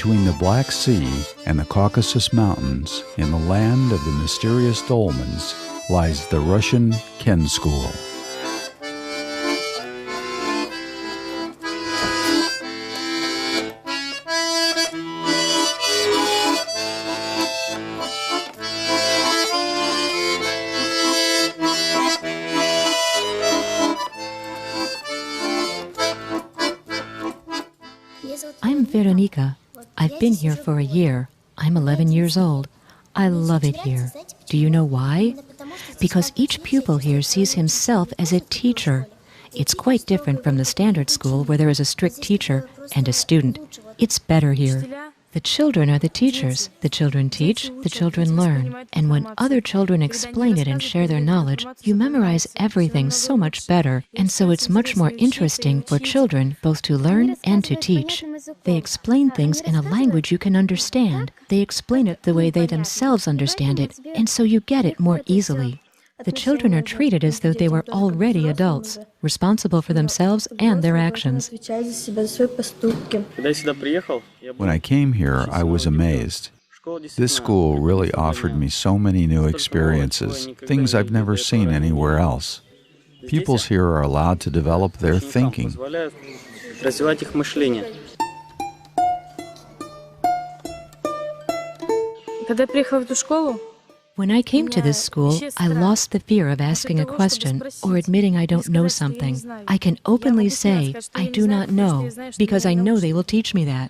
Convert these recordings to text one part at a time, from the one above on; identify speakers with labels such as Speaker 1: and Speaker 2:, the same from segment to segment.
Speaker 1: Between the Black Sea and the Caucasus Mountains, in the land of the mysterious dolmens, lies the Russian Ken School.
Speaker 2: I'm Veronica. I've been here for a year. I'm 11 years old. I love it here. Do you know why? Because each pupil here sees himself as a teacher. It's quite different from the standard school where there is a strict teacher and a student. It's better here. The children are the teachers. The children teach, the children learn. And when other children explain it and share their knowledge, you memorize everything so much better. And so it's much more interesting for children both to learn and to teach. They explain things in a language you can understand. They explain it the way they themselves understand it, and so you get it more easily. The children are treated as though they were already adults, responsible for themselves and their actions.
Speaker 1: When I came here, I was amazed. This school really offered me so many new experiences, things I've never seen anywhere else. Pupils here are allowed to develop their thinking.
Speaker 2: When I came to this school, I lost the fear of asking a question or admitting I don't know something. I can openly say, I do not know, because I know they will teach me that.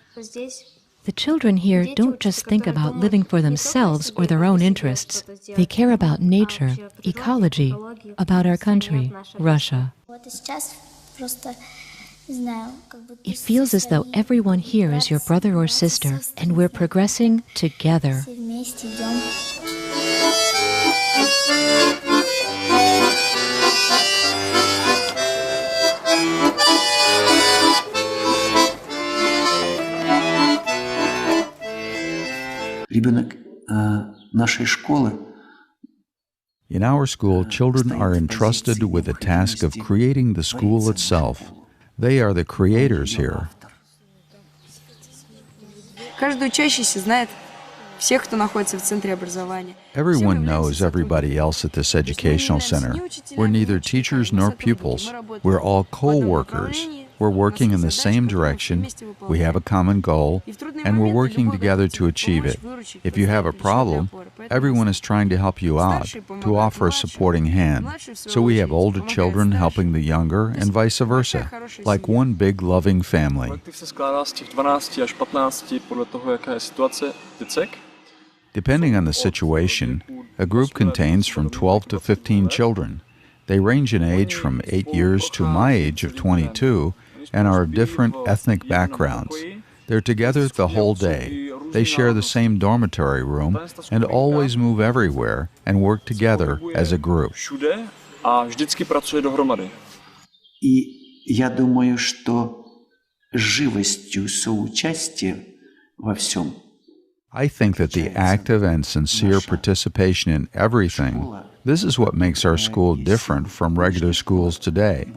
Speaker 2: The children here don't just think about living for themselves or their own interests. They care about nature, ecology, about our country, Russia. It feels as though everyone here is your brother or sister, and we're progressing together.
Speaker 1: In our school, children are entrusted with the task of creating the school itself. They are the creators here. Everyone knows everybody else at this educational center. We're neither teachers nor pupils. We're all co-workers. We're working in the same direction, we have a common goal, and we're working together to achieve it. If you have a problem, everyone is trying to help you out, to offer a supporting hand. So we have older children helping the younger, and vice versa, like one big loving family. Depending on the situation, a group contains from 12 to 15 children. They range in age from 8 years to my age of 22, and are of different ethnic backgrounds. They're together the whole day. They share the same dormitory room and always move everywhere and work together as a group. I think that the active and sincere participation in everything, this is what makes our school different from regular schools today.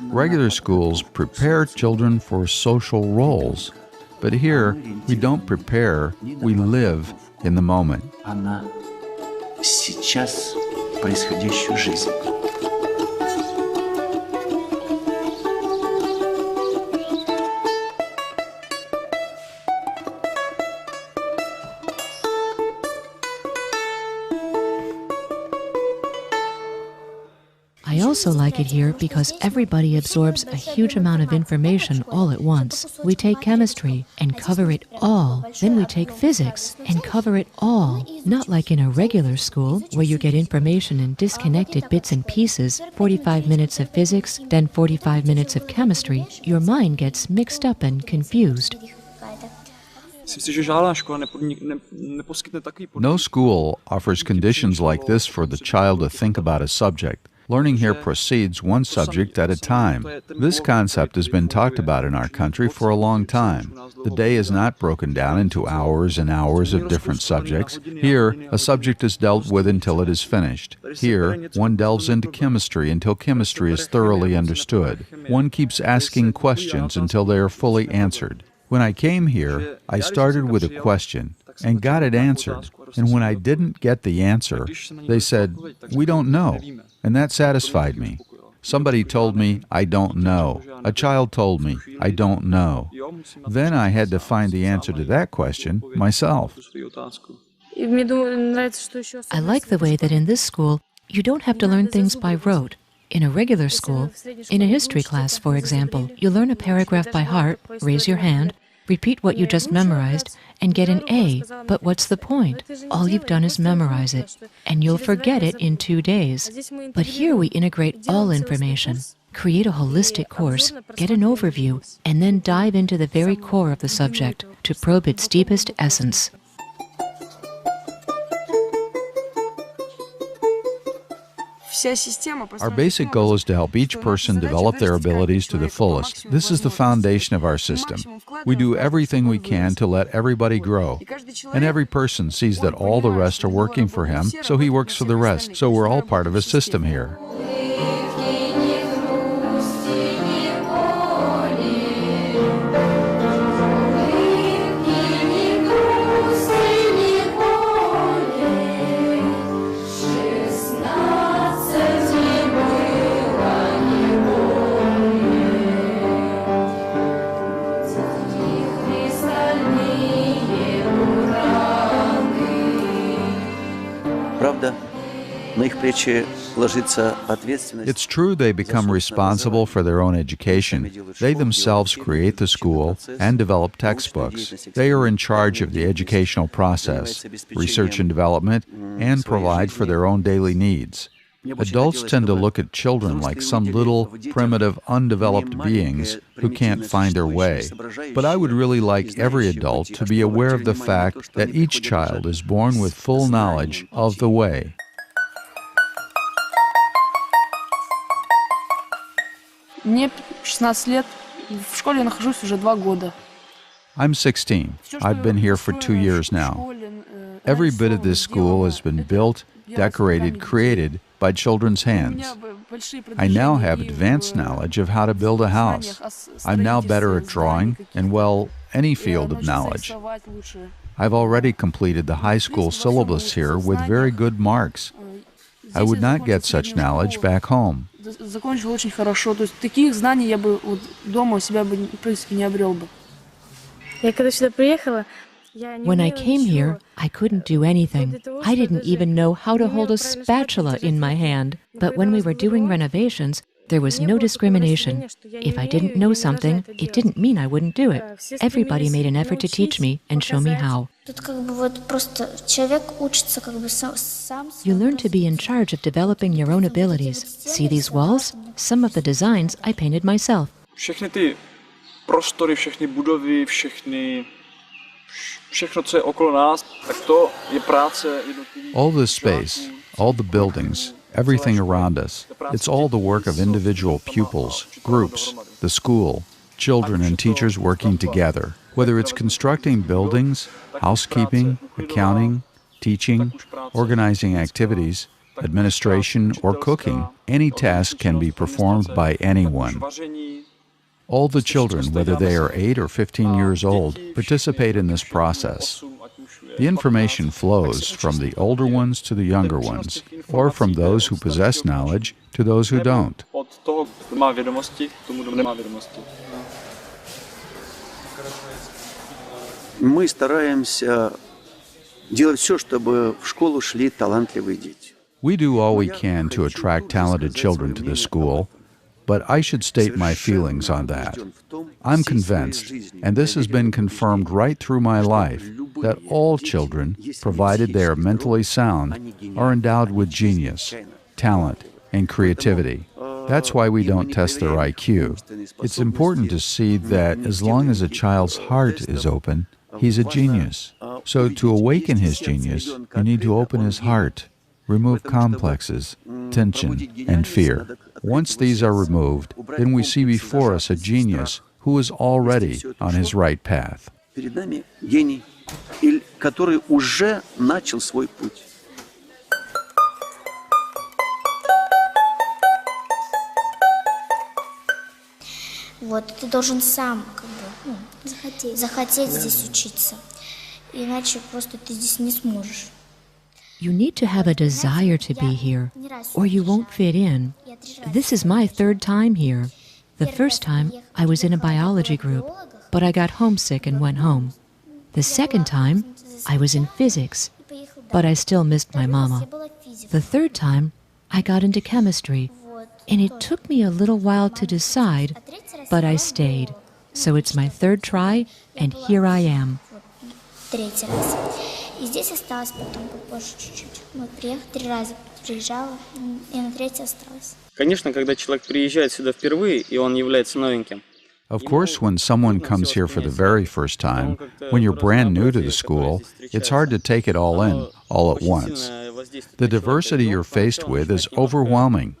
Speaker 1: Regular schools prepare children for social roles, but here we don't prepare, we live in the moment.
Speaker 2: I also like it here because everybody absorbs a huge amount of information all at once. We take chemistry and cover it all. Then we take physics and cover it all. Not like in a regular school where you get information in disconnected bits and pieces, 45 minutes of physics, then 45 minutes of chemistry. Your mind gets mixed up and confused.
Speaker 1: No school offers conditions like this for the child to think about a subject. Learning here proceeds one subject at a time. This concept has been talked about in our country for a long time. The day is not broken down into hours and hours of different subjects. Here, a subject is dealt with until it is finished. Here, one delves into chemistry until chemistry is thoroughly understood. One keeps asking questions until they are fully answered. When I came here, I started with a question and got it answered. And when I didn't get the answer, they said, "We don't know." And that satisfied me. Somebody told me, "I don't know." A child told me, "I don't know." Then I had to find the answer to that question myself.
Speaker 2: I like the way that in this school, you don't have to learn things by rote. In a regular school, in a history class, for example, you learn a paragraph by heart, raise your hand, repeat what you just memorized, and get an A. But what's the point? All you've done is memorize it, and you'll forget it in 2 days. But here we integrate all information, create a holistic course, get an overview, and then dive into the very core of the subject to probe its deepest essence.
Speaker 1: Our basic goal is to help each person develop their abilities to the fullest. This is the foundation of our system. We do everything we can to let everybody grow. And every person sees that all the rest are working for him, so he works for the rest. So we're all part of a system here. It's true they become responsible for their own education. They themselves create the school and develop textbooks. They are in charge of the educational process, research and development, and provide for their own daily needs. Adults tend to look at children like some little, primitive, undeveloped beings who can't find their way. But I would really like every adult to be aware of the fact that each child is born with full knowledge of the way.
Speaker 3: Мне 16 лет, в школе я нахожусь уже 2 года.
Speaker 1: I'm 16. I've been here for 2 years now. Every bit of this school has been built, decorated, created by children's hands. I now have advanced knowledge of how to build a house. I'm now better at drawing and, well, any field of knowledge. I've already completed the high school syllabus here with very good marks. I would not get such knowledge back home.
Speaker 3: Закончил очень хорошо. То есть таких знаний я бы вот дома у себя бы, в принципе, не обрел бы.
Speaker 2: Я когда сюда приехала, when I came here, I couldn't do anything. I didn't even know how to hold a spatula in my hand. But when we were doing renovations, there was no discrimination. If I didn't know something, it didn't mean I wouldn't do it. Everybody made an effort to teach me and show me how. You learn to be in charge of developing your own abilities. See these walls? Some of the designs I painted myself.
Speaker 4: Všechny ty prostory, všechny budovy, všechno, co je okolo nás, tak to je práce jednotlivých.
Speaker 1: All this space, all the buildings, everything around us, it's all the work of individual pupils, groups, the school, children and teachers working together. Whether it's constructing buildings, housekeeping, accounting, teaching, organizing activities, administration, or cooking, any task can be performed by anyone. All the children, whether they are 8 or 15 years old, participate in this process. The information flows from the older ones to the younger ones, or from those who possess knowledge to those who don't.
Speaker 5: Мы стараемся делать все, чтобы в школу шли талантливые дети.
Speaker 1: We do all we can to attract talented children to the school, but I should state my feelings on that. I'm convinced, and this has been confirmed right through my life, that all children, provided they are mentally sound, are endowed with genius, talent, and creativity. That's why we don't test their IQ. It's important to see that as long as a child's heart is open, he's a genius. So to awaken his genius, you need to open his heart, remove complexes, tension, and fear. Once these are removed, then we see before us a genius who is already on his right path.
Speaker 5: Перед нами гений, который уже начал свой путь.
Speaker 6: Вот, ты должен сам как бы захотеть здесь учиться. Иначе просто ты здесь не сможешь.
Speaker 2: You need to have a desire to be here, or you won't fit in. This is my third time here. The first time, I was in a biology group, but I got homesick and went home. The second time, I was in physics, but I still missed my mama. The third time, I got into chemistry, and it took me a little while to decide, but I stayed. So it's my third try, and here I am.
Speaker 6: Третий раз. И здесь осталась потом попозже чуть-чуть. Вот приехала 3 раза, приезжала, и на 3-й осталась.
Speaker 7: Конечно, когда человек приезжает сюда впервые, и он является новеньким.
Speaker 1: Of course, when someone comes here for the very first time, when you're brand new to the school, it's hard to take it all in, all at once. The diversity you're faced with is overwhelming.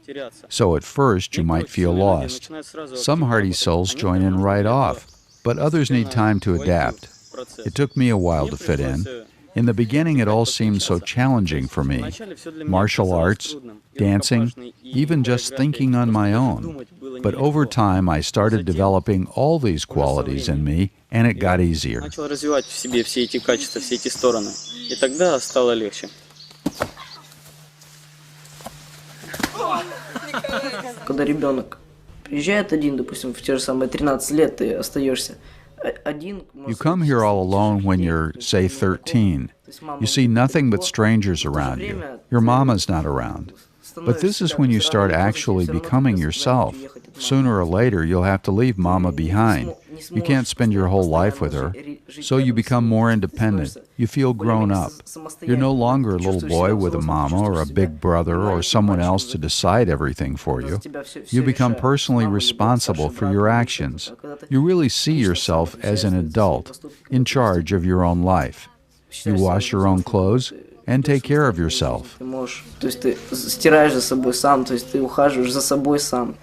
Speaker 1: So at first, you might feel lost. Some hardy souls join in right off, but others need time to adapt. It took me a while to fit in. In the beginning, it all seemed so challenging for me. Martial arts, dancing, even just thinking on my own. But over time, I started developing all these qualities in me, and it got easier.
Speaker 7: Начал развивать в себе все эти качества, все эти стороны. И тогда стало легче.
Speaker 8: Когда ребенок приезжает один, допустим, в те же самые 13 лет, ты остаешься один.
Speaker 1: You come here all alone when you're, say, 13. You see nothing but strangers around you. Your mama's not around. But this is when you start actually becoming yourself. Sooner or later, you'll have to leave mama behind. You can't spend your whole life with her. So you become more independent. You feel grown up. You're no longer a little boy with a mama or a big brother or someone else to decide everything for you. You become personally responsible for your actions. You really see yourself as an adult, in charge of your own life. You wash your own clothes and take care of yourself.
Speaker 8: То есть ты стираешь за собой сам, то есть ты ухаживаешь за собой сам.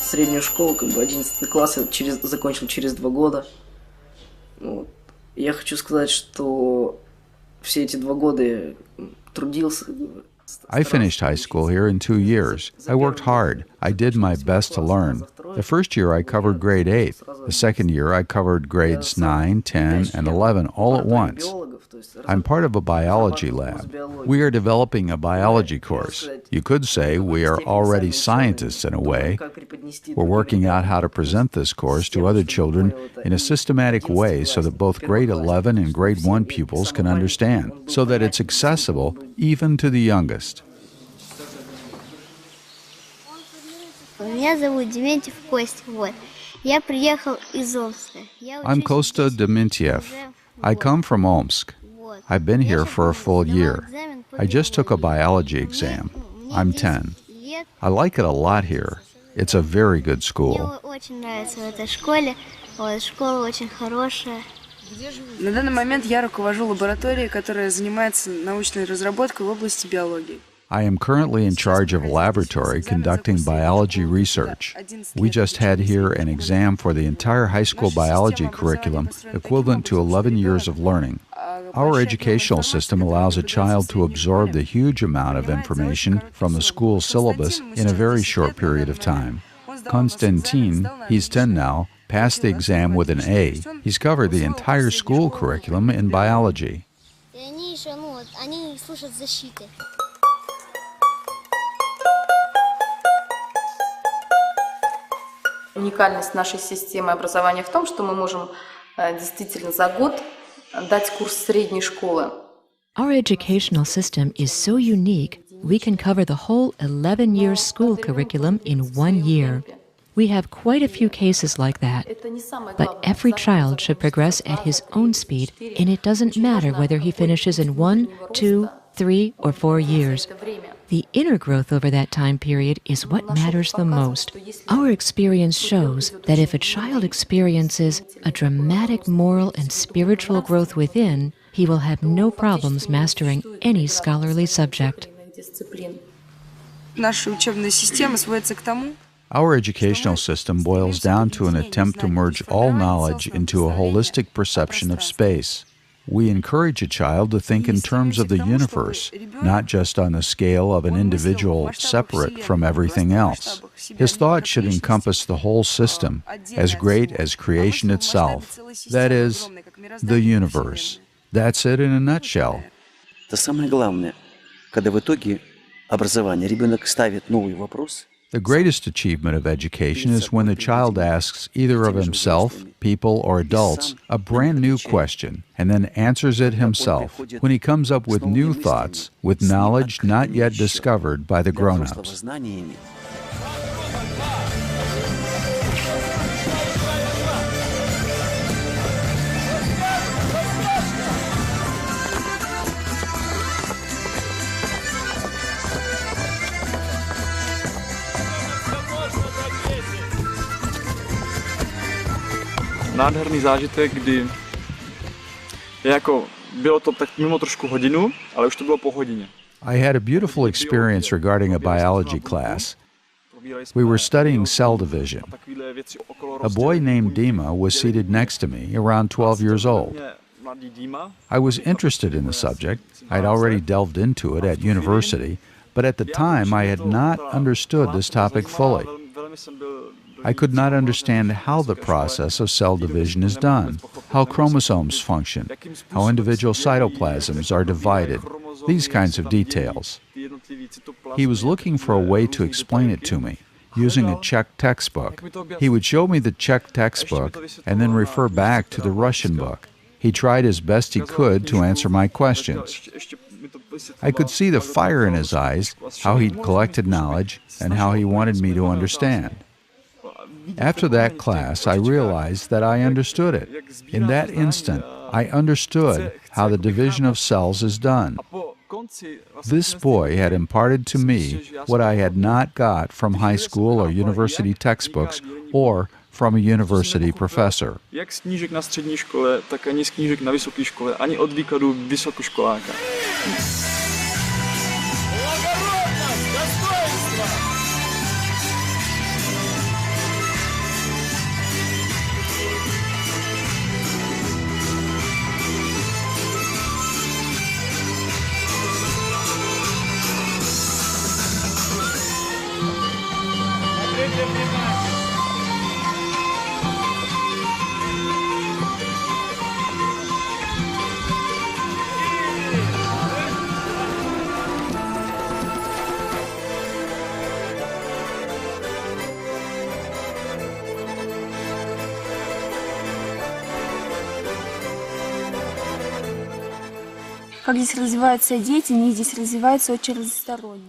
Speaker 8: Среднюю школу, 11 класс я закончил через 2 года. Вот. Я хочу сказать, что все эти 2 года я трудился.
Speaker 1: I finished high school here in 2 years. I worked hard. I did my best to learn. The first year I covered grade 8. The second year I covered grades 9, 10, and 11 all at once. I'm part of a biology lab. We are developing a biology course. You could say we are already scientists in a way. We're working out how to present this course to other children in a systematic way so that both grade 11 and grade 1 pupils can understand, so that it's accessible even to the youngest.
Speaker 6: Меня зовут Дементьев Костя. Вот. Я приехал из Омска.
Speaker 1: I'm Kosta Demintiev. I come from Omsk. I've been here for a full year. I just took a biology exam. I'm 10. I like it a lot here. It's a very good school.
Speaker 6: Мне очень нравится в этой школе. Вот, школа очень хорошая.
Speaker 3: На данный момент я руковожу лабораторией, которая занимается научной разработкой в области биологии.
Speaker 1: I am currently in charge of a laboratory conducting biology research. We just had here an exam for the entire high school biology curriculum, equivalent to 11 years of learning. Our educational system allows a child to absorb the huge amount of information from the school syllabus in a very short period of time. Konstantin, he's 10 now, passed the exam with an A. He's covered the entire school curriculum in biology.
Speaker 9: Уникальность нашей системы образования в том, что мы можем действительно за год дать курс средней школы.
Speaker 2: Our educational system is so unique, we can cover the whole 11-year school curriculum in 1 year. We have quite a few cases like that. But every child should progress at his own speed, and it doesn't matter whether he finishes in 1, 2, 3 or 4 years. The inner growth over that time period is what matters the most. Our experience shows that if a child experiences a dramatic moral and spiritual growth within, he will have no problems mastering any scholarly subject.
Speaker 3: Наша учебная система сводится к тому,
Speaker 1: Our educational system boils down to an attempt to merge all knowledge into a holistic perception of space. We encourage a child to think in terms of the universe, not just on the scale of an individual separate from everything else. His thought should encompass the whole system, as great as creation itself, that is, the universe. That's it in a nutshell.
Speaker 5: Это самое главное, когда в итоге образования ребенок ставит новый вопрос.
Speaker 1: The greatest achievement of education is when the child asks either of himself, people, or adults a brand new question and then answers it himself, when he comes up with new thoughts, with knowledge not yet discovered by the grown-ups.
Speaker 4: Nádherný zážitek, kdy bylo to tak mimo trošku hodinu, ale už to bylo po hodině.
Speaker 1: I had a beautiful experience regarding a biology class. We were studying cell division. A boy named Dima was seated next to me, around 12 years old. I was interested in the subject. I'd already delved into it at university, but at the time I had not understood this topic fully. I could not understand how the process of cell division is done, how chromosomes function, how individual cytoplasms are divided, these kinds of details. He was looking for a way to explain it to me, using a Czech textbook. He would show me the Czech textbook and then refer back to the Russian book. He tried as best he could to answer my questions. I could see the fire in his eyes, how he'd collected knowledge, and how he wanted me to understand. After that class, I realized that I understood it. In that instant, I understood how the division of cells is done. This boy had imparted to me what I had not got from high school or university textbooks or from a university professor.
Speaker 4: Jak z knížek na střední škole, tak ani z knížek na vysoké škole, ani od výkladu vysokoškoláka.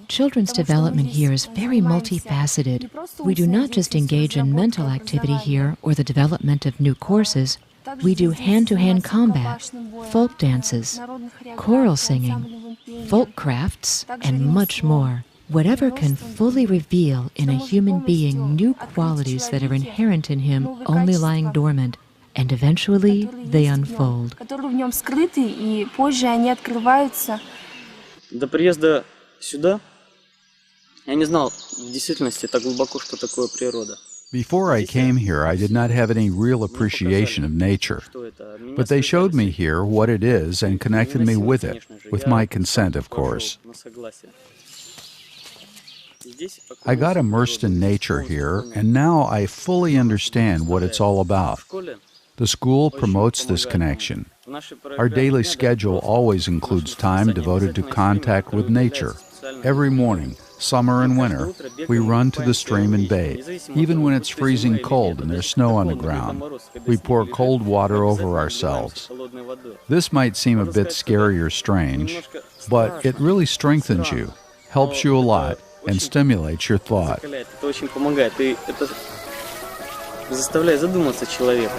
Speaker 2: Children's development here is very multifaceted. We do not just engage in mental activity here or the development of new courses. We do hand-to-hand combat, folk dances, choral singing, folk crafts, and much more. Whatever can fully reveal in a human being new qualities that are inherent in him only lying dormant, and eventually they unfold.
Speaker 7: До приезда сюда я не знал в действительности так глубоко, что такое природа.
Speaker 1: Before I came here, I did not have any real appreciation of nature. But they showed me here what it is and connected me with it, with my consent, of course. I got immersed in nature here, and now I fully understand what it's all about. The school promotes this connection. Our daily schedule always includes time devoted to contact with nature. Every morning, summer and winter, we run to the stream and bathe. Even when it's freezing cold and there's snow on the ground, we pour cold water over ourselves. This might seem a bit scary or strange, but it really strengthens you, helps you a lot, and stimulates your thought.
Speaker 7: Это очень помогает, и это заставляет задуматься человека.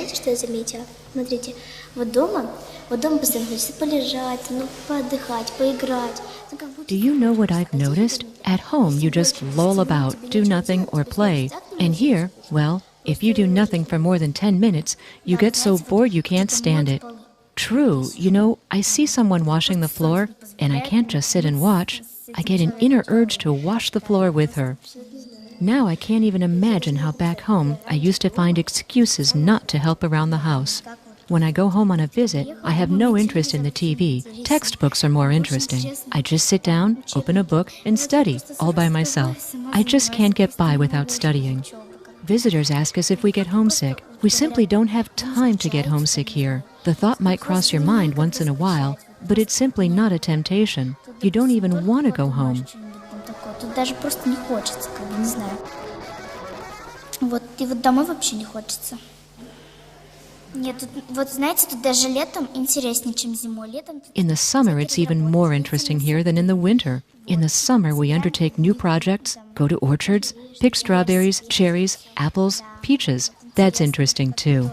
Speaker 6: знаете, что я заметила? Смотрите, вот дома постоянно хочется полежать, поотдыхать, поиграть.
Speaker 2: Do you know what I've noticed? At home, you just loll about, do nothing, or play. And here, well, if you do nothing for more than 10 minutes, you get so bored you can't stand it. True, you know, I see someone washing the floor, and I can't just sit and watch. I get an inner urge to wash the floor with her. Now I can't even imagine how back home I used to find excuses not to help around the house. When I go home on a visit, I have no interest in the TV. Textbooks are more interesting. I just sit down, open a book, and study, all by myself. I just can't get by without studying. Visitors ask us if we get homesick. We simply don't have time to get homesick here. The thought might cross your mind once in a while, but it's simply not a temptation. You don't even want to go home.
Speaker 6: Тут даже просто не хочется, не знаю. И вот домой вообще не хочется. Нет, вот знаете, тут даже летом интереснее, чем зимой.
Speaker 2: In the summer, it's even more interesting here than in the winter. In the summer, we undertake new projects, go to orchards, pick strawberries, cherries, apples, peaches. That's interesting too.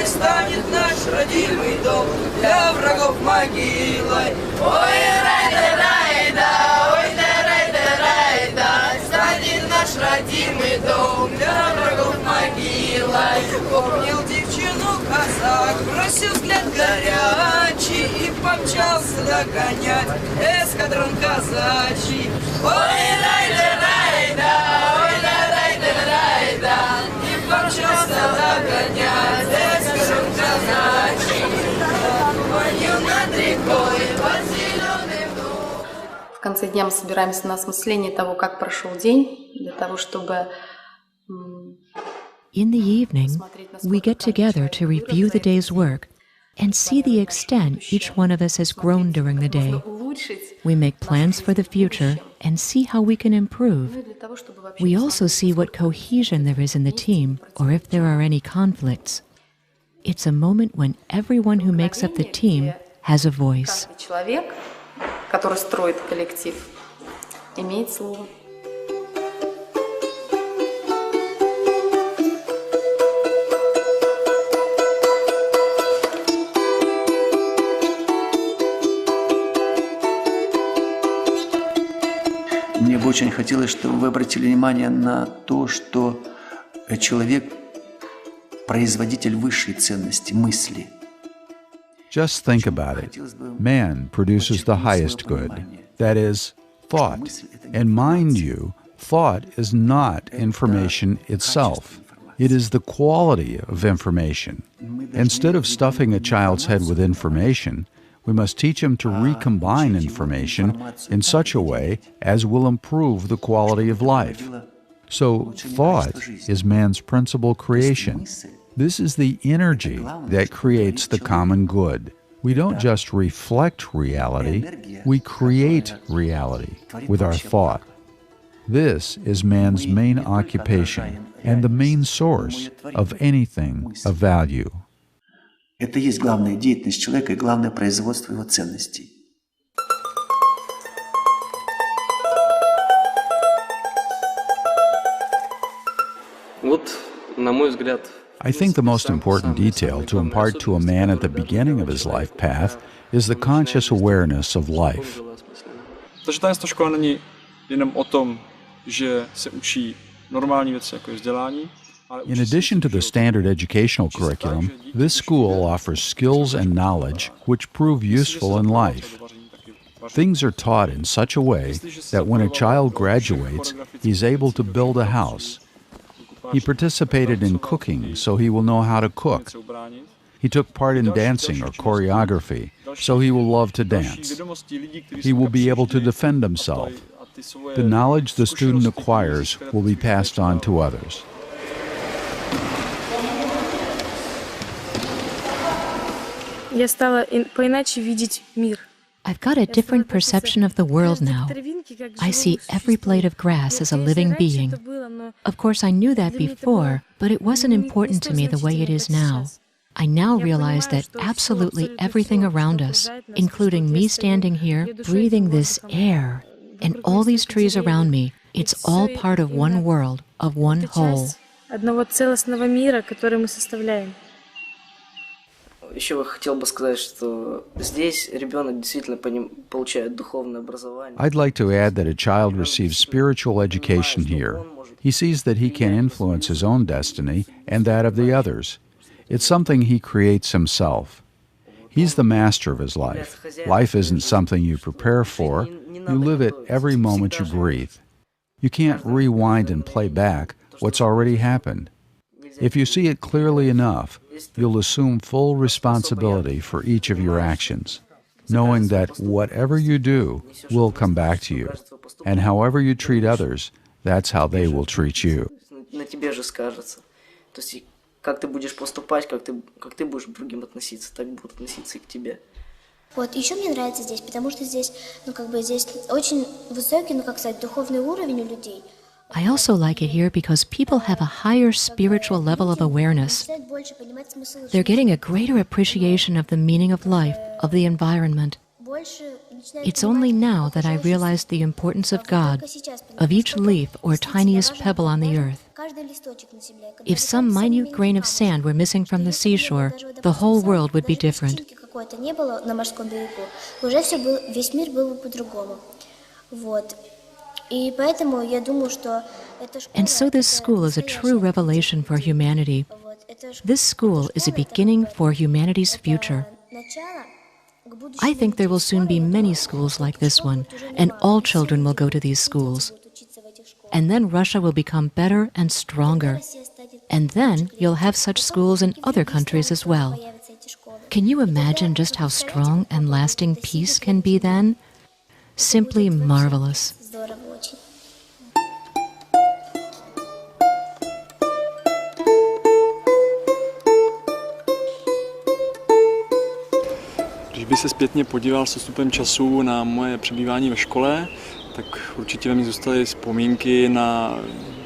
Speaker 10: Станет наш родимый дом для врагов могилой. Ой, рай-да-рай-да, ой, да-рай-да-рай-да, станет наш родимый дом для врагов могилой. Помнил девчину казак, бросил взгляд горячий и помчался догонять эскадрон казачий. Ой, рай-да-рай-да, ой, да-рай-да-рай-да, и помчался догонять эскадрон казачий. Гонил над рекой под зеленым дубом.
Speaker 9: В конце дня мы собираемся на осмысление того, как прошел день, для того, чтобы...
Speaker 2: In the evening, we get together to review the day's work and see the extent each one of us has grown during the day. We make plans for the future and see how we can improve. We also see what cohesion there is in the team or if there are any conflicts. It's a moment when everyone who makes up the team has a voice.
Speaker 9: Каждый человек, который строит коллектив, имеет слово.
Speaker 5: Мне бы очень хотелось, чтобы вы обратили внимание на то, что человек – производитель высшей ценности, мысли.
Speaker 1: Just think about it. Man produces the highest good, that is, thought. And mind you, thought is not information itself. It is the quality of information. Instead of stuffing a child's head with information, we must teach him to recombine information in such a way as will improve the quality of life. So, thought is man's principal creation. This is the energy that creates the common good. We don't just reflect reality, we create reality with our thought. This is man's main occupation and the main source of anything of value.
Speaker 5: Это и есть главная деятельность человека и главное производство его ценностей.
Speaker 7: Вот, на мой взгляд,
Speaker 1: I think the most important detail to impart to a man at the beginning of his life path is the conscious awareness of life.
Speaker 4: Takže ta škola není jenom o tom, že se učí normální věci, jako je vzdělání.
Speaker 1: In addition to the standard educational curriculum, this school offers skills and knowledge which prove useful in life. Things are taught in such a way that when a child graduates, he's able to build a house. He participated in cooking, so he will know how to cook. He took part in dancing or choreography, so he will love to dance. He will be able to defend himself. The knowledge the student acquires will be passed on to others.
Speaker 3: Я стала по-иначе видеть мир.
Speaker 2: I've got a different perception of the world now. I see every blade of grass as a living being. Of course, I knew that before, but it wasn't important to me the way it is now. I now realize that absolutely everything around us, including me standing here, breathing this air, and all these trees around me, it's all part of one world, of one whole.
Speaker 3: Одного целостного мира, который мы составляем.
Speaker 8: Еще хотел бы сказать, что здесь ребенок действительно получает духовное образование.
Speaker 1: I'd like to add that a child receives spiritual education here. He sees that he can influence his own destiny and that of the others. It's something he creates himself. He's the master of his life. Life isn't something you prepare for. You live it every moment you breathe. You can't rewind and play back what's already happened. If you see it clearly enough, you'll assume full responsibility for each of your actions, knowing that whatever you do will come back to you, and however you treat others, that's how they will treat you.
Speaker 8: На тебе же скажется. То есть как ты будешь поступать, как ты будешь к другим относиться, так будут относиться и к тебе.
Speaker 6: Вот, еще мне нравится здесь, потому что здесь, здесь очень высокий, духовный уровень у людей.
Speaker 2: I also like it here because people have a higher spiritual level of awareness. They're getting a greater appreciation of the meaning of life, of the environment. It's only now that I realized the importance of God, of each leaf or tiniest pebble on the earth. If some minute grain of sand were missing from the seashore, the whole world would be different. And so this school is a true revelation for humanity. This school is a beginning for humanity's future. I think there will soon be many schools like this one, and all children will go to these schools. And then Russia will become better and stronger. And then you'll have such schools in other countries as well. Can you imagine just how strong and lasting peace can be then? Simply marvelous.
Speaker 4: Když by se zpětně podíval s odstupem času na moje přebývání ve škole, tak určitě ve mně zůstaly vzpomínky na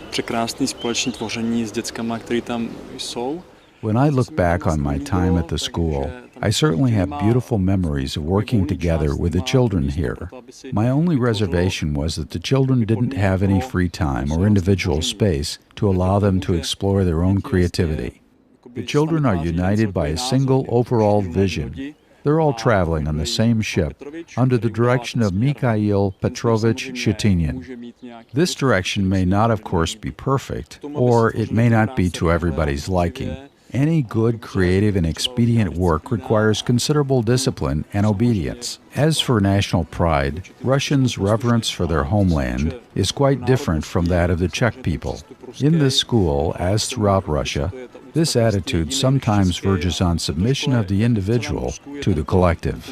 Speaker 4: překrásné společné tvoření s dětskama, které tam jsou.
Speaker 1: When I look back on my time at the school, I certainly have beautiful memories of working together with the children here. My only reservation was that the children didn't have any free time or individual space to allow them to explore their own creativity. The children are united by a single overall vision. They're all traveling on the same ship under the direction of Mikhail Petrovich Shatinin. This direction may not, of course, be perfect, or it may not be to everybody's liking. Any good, creative, and expedient work requires considerable discipline and obedience. As for national pride, Russians' reverence for their homeland is quite different from that of the Czech people. In this school, as throughout Russia, this attitude sometimes verges on submission of the individual to the collective.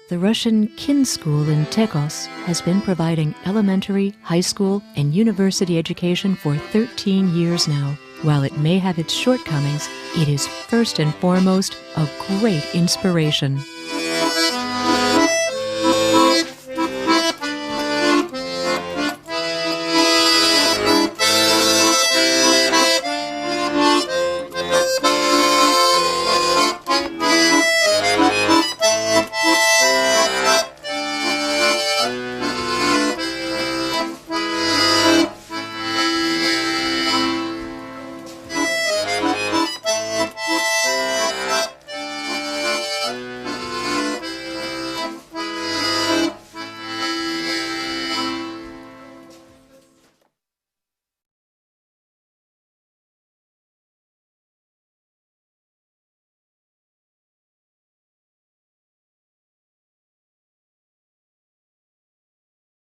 Speaker 2: The Russian Kin School in Tekos has been providing elementary, high school, and university education for 13 years now. While it may have its shortcomings, it is first and foremost a great inspiration.